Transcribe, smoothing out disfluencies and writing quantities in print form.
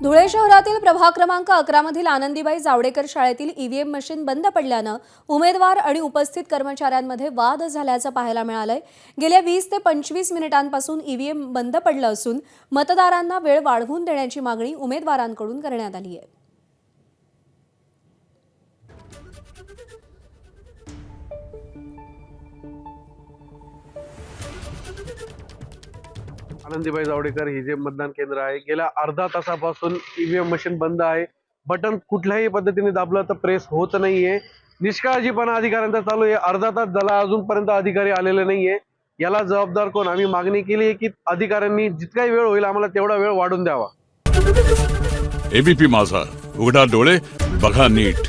धुळे शहरातील प्रभाग क्रमांक 11 मधील आनंदीबाई जावडेकर शाळेतील ईव्हीएम मशीन बंद पडल्यानं उमेदवार आणि उपस्थित कर्मचाऱ्यांमध्ये वाद झाल्याचं पाहायला मिळालंय। गेल्या 20 ते 25 मिनिटांपासून ईव्हीएम बंद पडलं असून मतदारांना वेळ वाढवून देण्याची मागणी उमेदवारांकडून करण्यात आली आहे। आनंदीबाई जावडेकर हे जे मतदान केंद्र आहे, गेल्या अर्धा तासापासून ईव्हीएम मशीन बंद आहे। बटन कुठल्याही पद्धतीने दाबलं तर प्रेस होत नाहीये। निष्काळजीपणा अधिकाऱ्यांचा चालू आहे। अर्धा तास झाला अजूनपर्यंत अधिकारी आलेले नाहीये। याला जबाबदार कोण? आम्ही मागणी केली आहे की अधिकाऱ्यांनी जितकाही वेळ होईल आम्हाला तेवढा वेळ वाढून द्यावा। एबीपी माझा, उघडा डोळे बघा नीट।